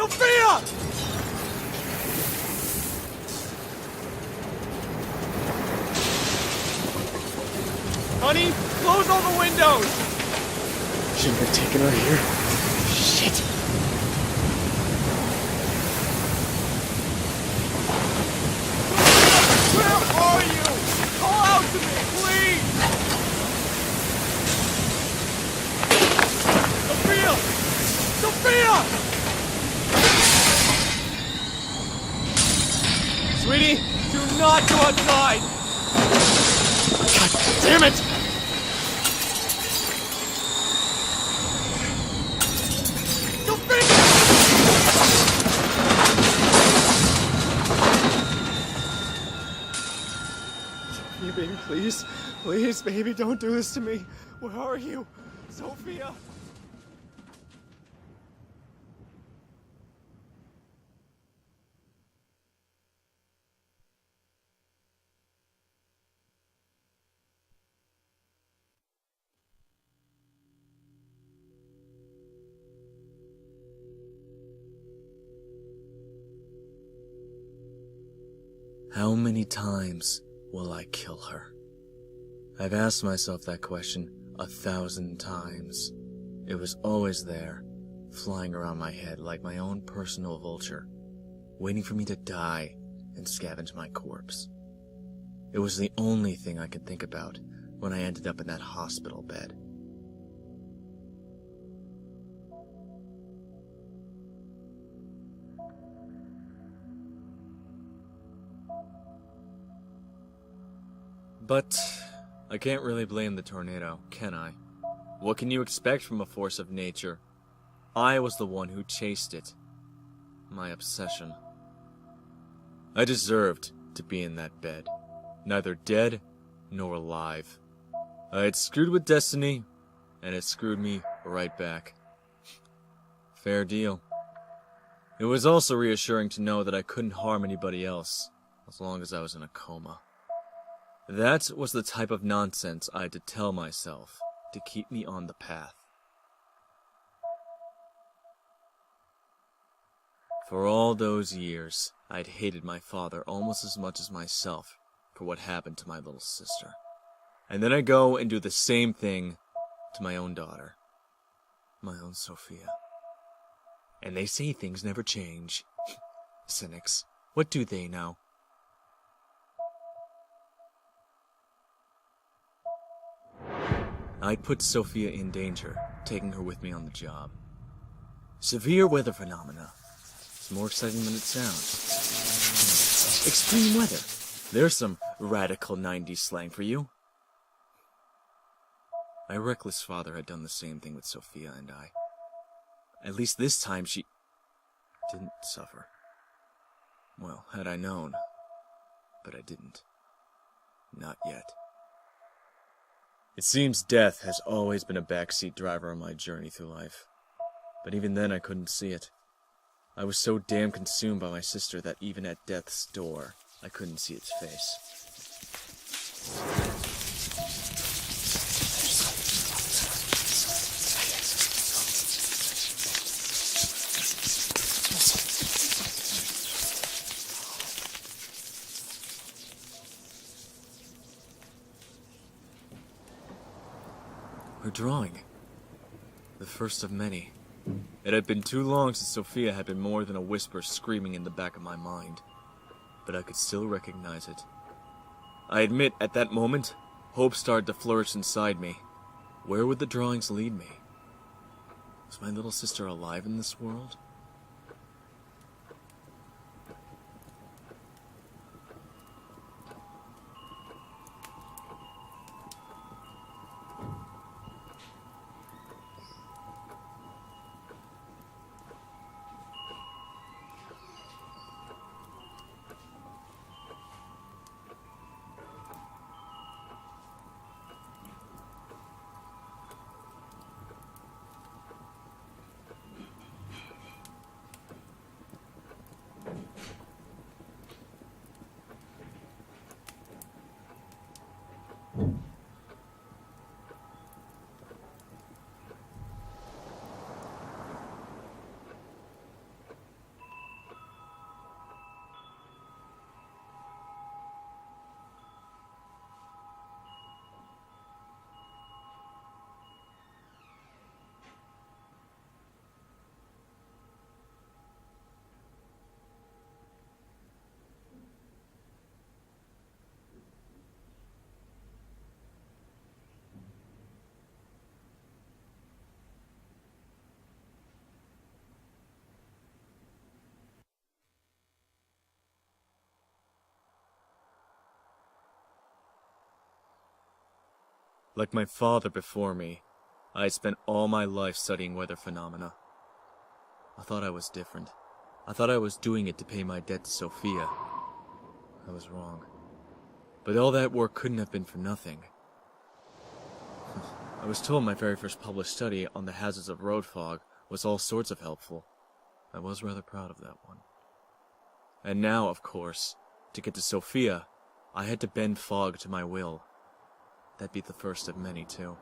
Sophia! Honey, close all the windows! Shouldn't have taken her here. Shit! Where are you? Call out to me, please! Sophia! Sophia! Sweetie, do not go outside! God damn it! Sophia, baby, please. Please, baby, don't do this to me. Where are you? Sophia! How many times will I kill her? I've asked myself that question 1,000 times. It was always there, flying around my head like my own personal vulture, waiting for me to die and scavenge my corpse. It was the only thing I could think about when I ended up in that hospital bed. But I can't really blame the tornado, can I? What can you expect from a force of nature? I was the one who chased it. My obsession. I deserved to be in that bed, neither dead nor alive. I had screwed with destiny, and it screwed me right back. Fair deal. It was also reassuring to know that I couldn't harm anybody else, as long as I was in a coma. That was the type of nonsense I had to tell myself to keep me on the path. For all those years, I'd hated my father almost as much as myself for what happened to my little sister. And then I go and do the same thing to my own daughter, my own Sophia. And they say things never change. Cynics. What do they know? I'd put Sophia in danger, taking her with me on the job. Severe weather phenomena. It's more exciting than it sounds. Extreme weather. There's some radical 90s slang for you. My reckless father had done the same thing with Sophia and I. At least this time she didn't suffer. Well, had I known. But I didn't. Not yet. It seems death has always been a backseat driver on my journey through life. But even then I couldn't see it. I was so damn consumed by my sister that even at death's door, I couldn't see its face. Her drawing. The first of many. It had been too long since Sophia had been more than a whisper screaming in the back of my mind. But I could still recognize it. I admit, at that moment, hope started to flourish inside me. Where would the drawings lead me? Was my little sister alive in this world? Like my father before me, I had spent all my life studying weather phenomena. I thought I was different. I thought I was doing it to pay my debt to Sophia. I was wrong. But all that work couldn't have been for nothing. I was told my very first published study on the hazards of road fog was all sorts of helpful. I was rather proud of that one. And now, of course, to get to Sophia, I had to bend fog to my will. That'd be the first of many, too.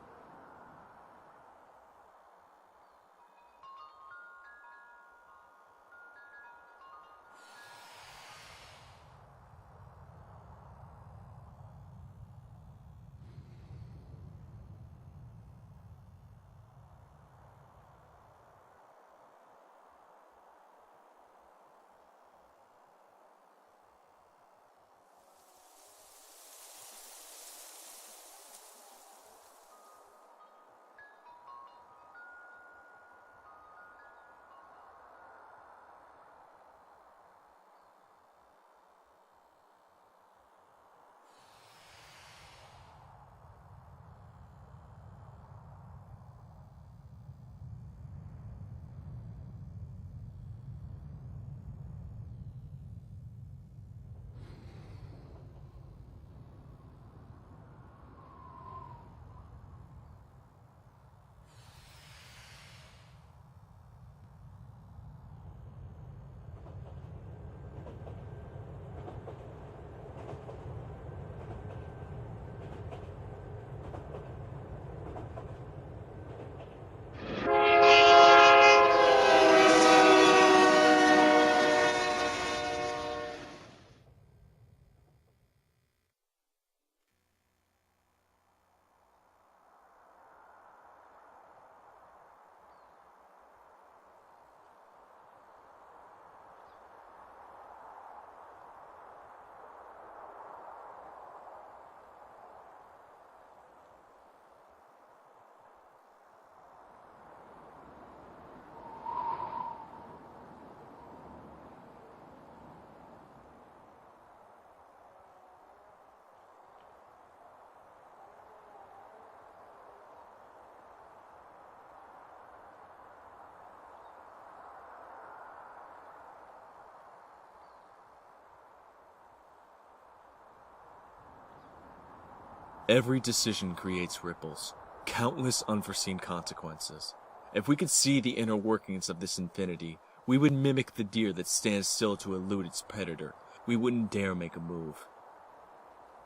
Every decision creates ripples, countless unforeseen consequences. If we could see the inner workings of this infinity, we would mimic the deer that stands still to elude its predator. We wouldn't dare make a move.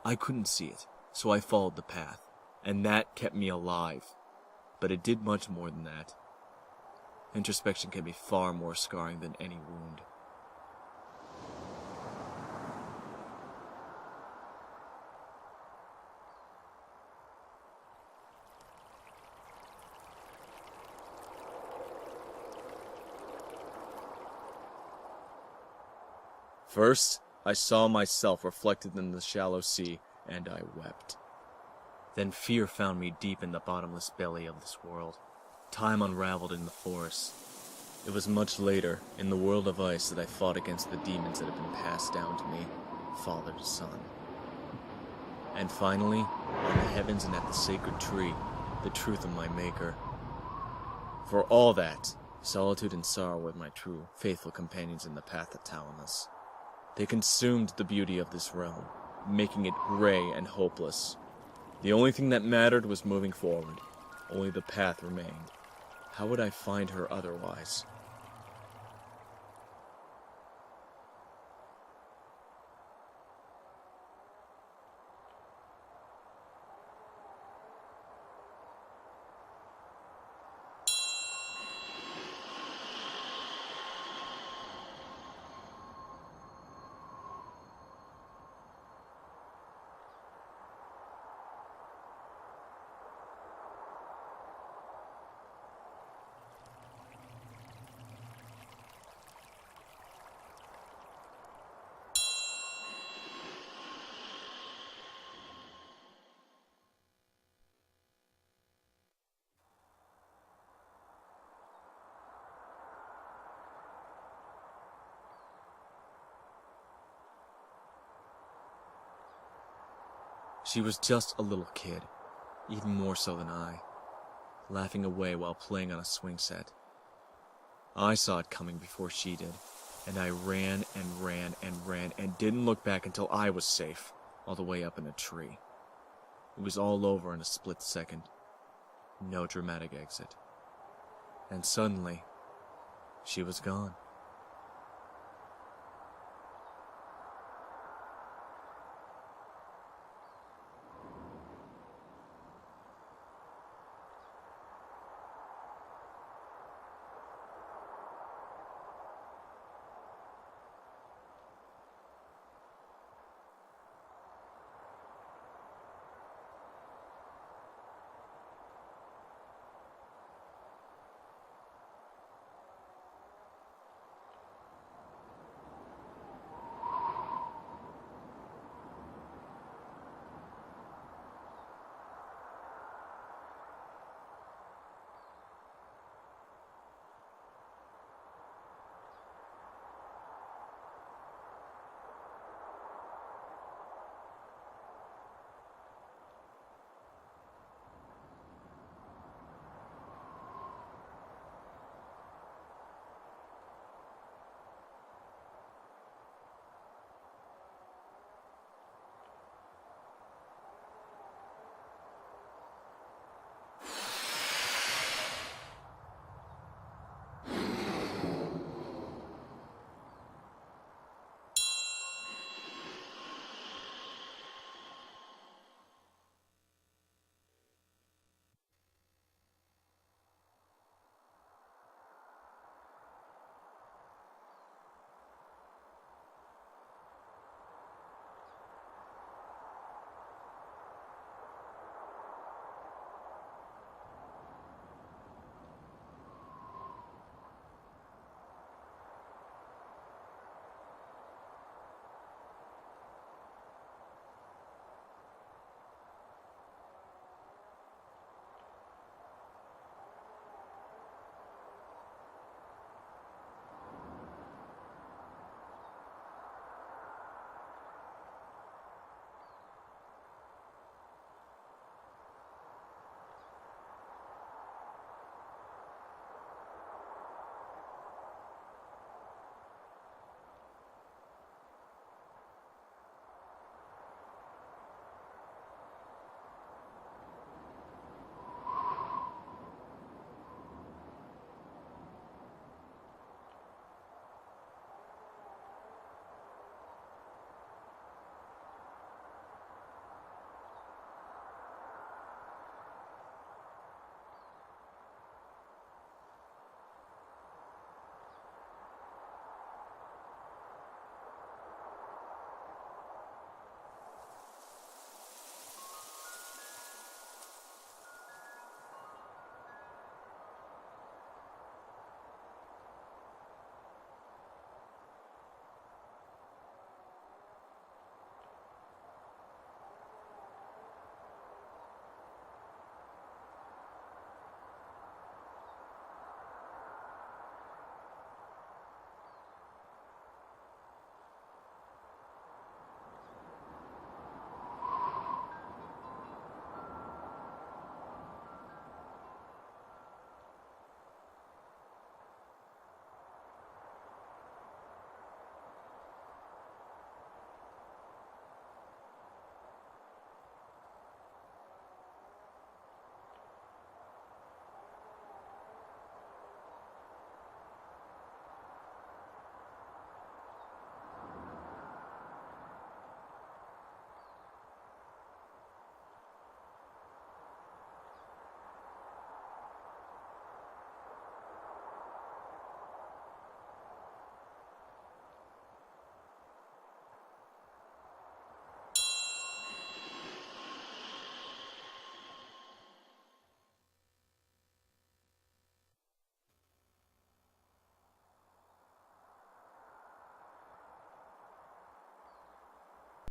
I couldn't see it, so I followed the path, and that kept me alive. But it did much more than that. Introspection can be far more scarring than any wound. First, I saw myself reflected in the shallow sea, and I wept. Then fear found me deep in the bottomless belly of this world. Time unraveled in the forest. It was much later, in the world of ice, that I fought against the demons that had been passed down to me, father to son. And finally, on the heavens and at the sacred tree, the truth of my Maker. For all that, solitude and sorrow were my true, faithful companions in the path of Thalamus. They consumed the beauty of this realm, making it gray and hopeless. The only thing that mattered was moving forward. Only the path remained. How would I find her otherwise? She was just a little kid. even more so than I, laughing away while playing on a swing set. I saw it coming before she did, and I ran and ran and ran and didn't look back until I was safe, all the way up in a tree. It was all over in a split second. No dramatic exit. And suddenly, she was gone.